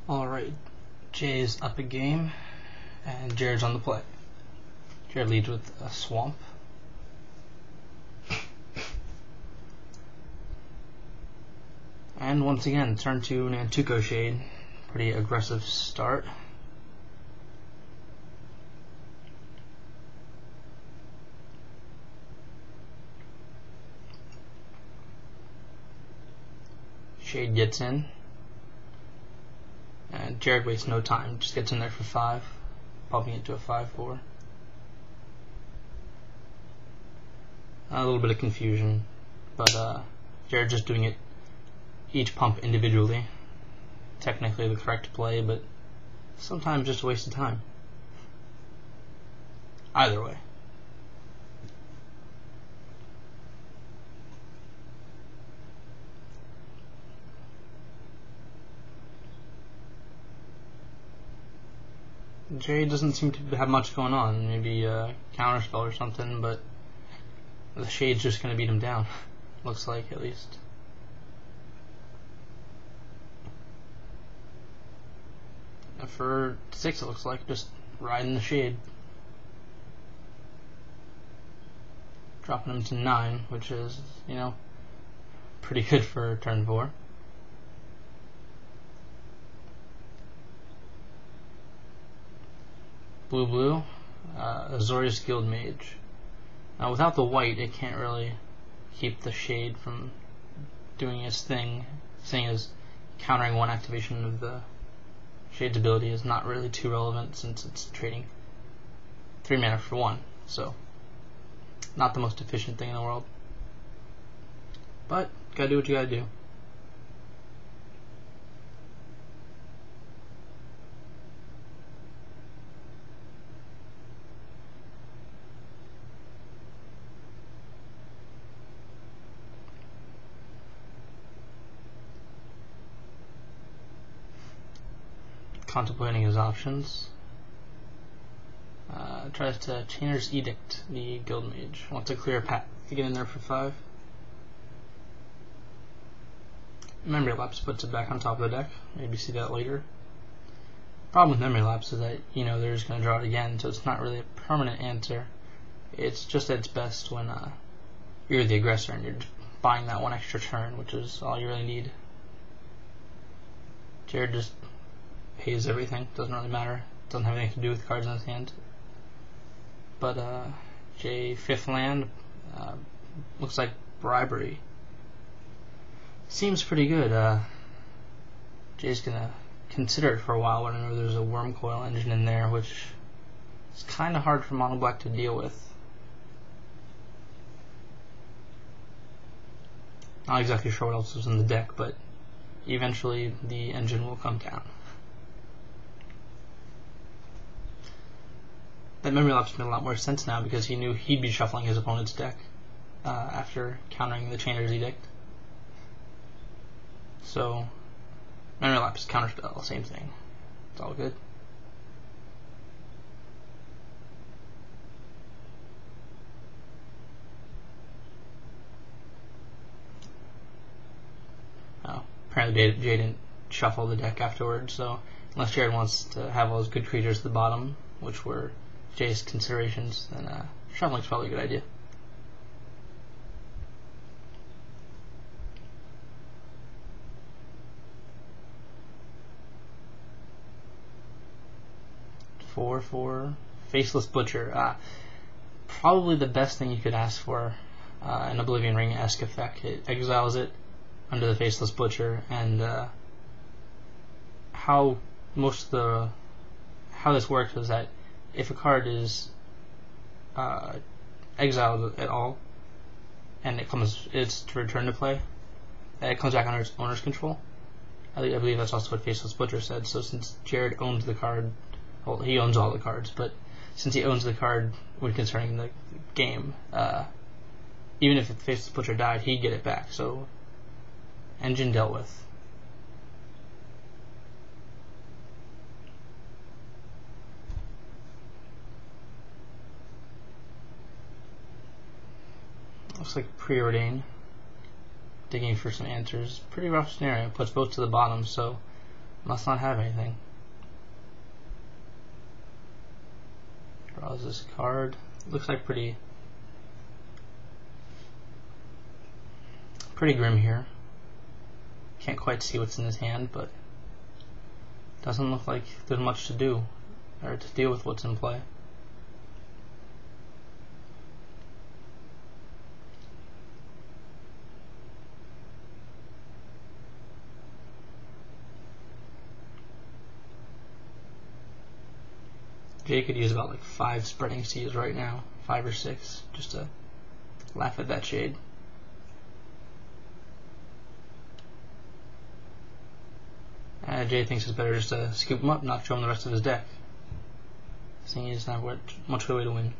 Alright, Jay's up a game, and Jared's on the play. Jared leads with a swamp. And once again, turn to Nantuko Shade. Pretty aggressive start. Shade gets in. And Jared wastes no time, just gets in there for 5, pumping it to a 5-4. A little bit of confusion, but Jared just doing it each pump individually. Technically the correct play, but sometimes just a waste of time. Either way. Jay doesn't seem to have much going on. Maybe a counterspell or something, but the Shade's just going to beat him down. Looks like, at least. And for 6, it looks like just riding the Shade. Dropping him to 9, which is, pretty good for turn 4. Blue, Azorius Guild Mage. Now without the white, it can't really keep the Shade from doing its thing, seeing as countering one activation of the Shade's ability is not really too relevant since it's trading 3 mana for 1, so not the most efficient thing in the world. But, gotta do what you gotta do. Contemplating his options. Tries to Chainer's Edict the Guild Mage. Wants a clear path to get in there for 5. Memory Lapse puts it back on top of the deck. Maybe see that later. Problem with Memory Lapse is that they're just going to draw it again, so it's not really a permanent answer. It's just at its best when you're the aggressor and you're buying that one extra turn, which is all you really need. Jared just pays everything, doesn't really matter, doesn't have anything to do with cards in his hand. But Jay 5th land, looks like Bribery. Seems pretty good. Jay's gonna consider it for a while, but I know there's a Worm Coil engine in there, which is kinda hard for Mono Black to deal with. Not exactly sure what else is in the deck, but eventually the engine will come down. That Memory Lapse made a lot more sense now because he knew he'd be shuffling his opponent's deck after countering the Chainer's Edict. So, Memory Lapse, Counterspell, same thing. It's all good. Oh, apparently Jay didn't shuffle the deck afterwards, so unless Jared wants to have all his good creatures at the bottom, which were Jay's considerations, then shuffling's probably a good idea. For Faceless Butcher. Probably the best thing you could ask for, an Oblivion Ring-esque effect. It exiles it under the Faceless Butcher, and how this works is that if a card is exiled at all, and it's to return to play, it comes back under its owner's control. I believe that's also what Faceless Butcher said. So since Jared owns the card, well, he owns all the cards, but since he owns the card when concerning the game, even if the Faceless Butcher died, he'd get it back. So, engine dealt with. Looks like Preordain. Digging for some answers. Pretty rough scenario. Puts both to the bottom, so Must not have anything. Draws this card. Looks like pretty grim here. Can't quite see what's in his hand, but doesn't look like there's much to do or to deal with what's in play. Jay could use about like 5 spreading seas right now, 5 or 6, just to laugh at that shade. Jay thinks it's better just to scoop him up, not show him the rest of his deck, seeing he doesn't have much of a way to win.